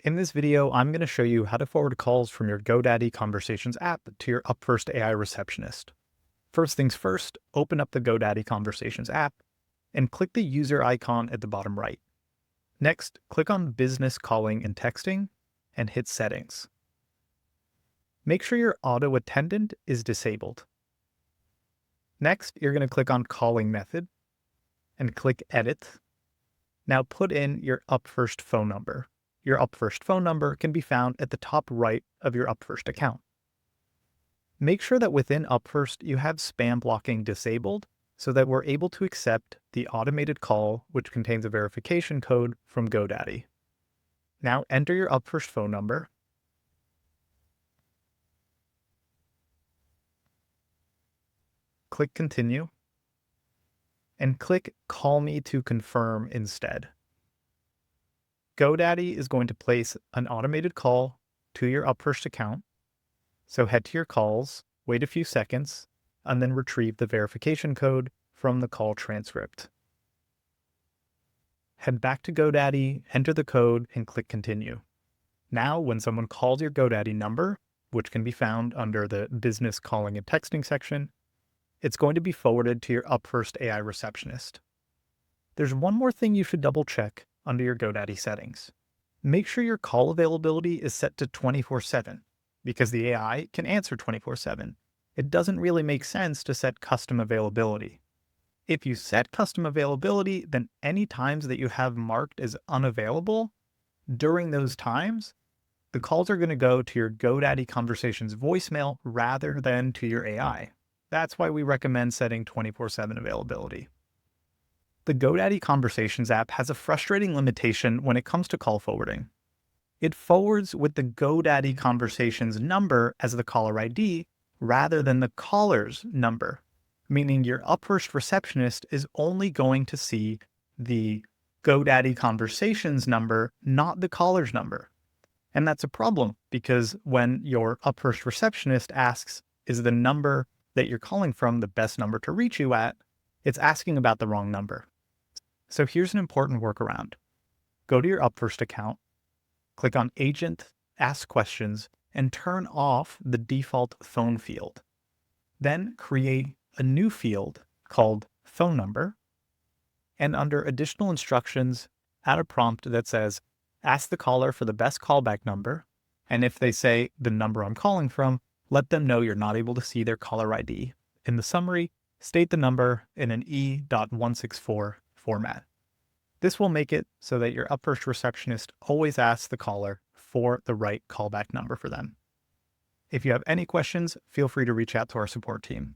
In this video, I'm going to show you how to forward calls from your GoDaddy Conversations app to your UpFirst AI receptionist. First things first, open up the GoDaddy Conversations app and click the user icon at the bottom right. Next, click on Business Calling and Texting and hit Settings. Make sure your auto attendant is disabled. Next, you're going to click on Calling Method and click Edit. Now put in your UpFirst phone number. Your UpFirst phone number can be found at the top right of your UpFirst account. Make sure that within UpFirst you have spam blocking disabled so that we're able to accept the automated call which contains a verification code from GoDaddy. Now enter your UpFirst phone number. Click Continue and click Call Me to confirm instead. GoDaddy is going to place an automated call to your UpFirst account. So head to your calls, wait a few seconds, and then retrieve the verification code from the call transcript. Head back to GoDaddy, enter the code, and click Continue. Now, when someone calls your GoDaddy number, which can be found under the Business Calling and Texting section, it's going to be forwarded to your UpFirst AI receptionist. There's one more thing you should double check under your GoDaddy settings. Make sure your call availability is set to 24/7 because the AI can answer 24/7. It doesn't really make sense to set custom availability. If you set custom availability, then any times that you have marked as unavailable, during those times, the calls are going to go to your GoDaddy Conversations voicemail rather than to your AI. That's why we recommend setting 24/7 availability. The GoDaddy Conversations app has a frustrating limitation when it comes to call forwarding. It forwards with the GoDaddy Conversations number as the caller ID rather than the caller's number, meaning your UpFirst receptionist is only going to see the GoDaddy Conversations number, not the caller's number. And that's a problem because when your UpFirst receptionist asks, is the number that you're calling from the best number to reach you at, it's asking about the wrong number. So here's an important workaround. Go to your UpFirst account, click on Agent, Ask Questions, and turn off the default phone field. Then create a new field called Phone Number, and under Additional Instructions, add a prompt that says, ask the caller for the best callback number, and if they say the number I'm calling from, let them know you're not able to see their caller ID. In the summary, state the number in an E.164 format. This will make it so that your UpFirst receptionist always asks the caller for the right callback number for them. If you have any questions, feel free to reach out to our support team.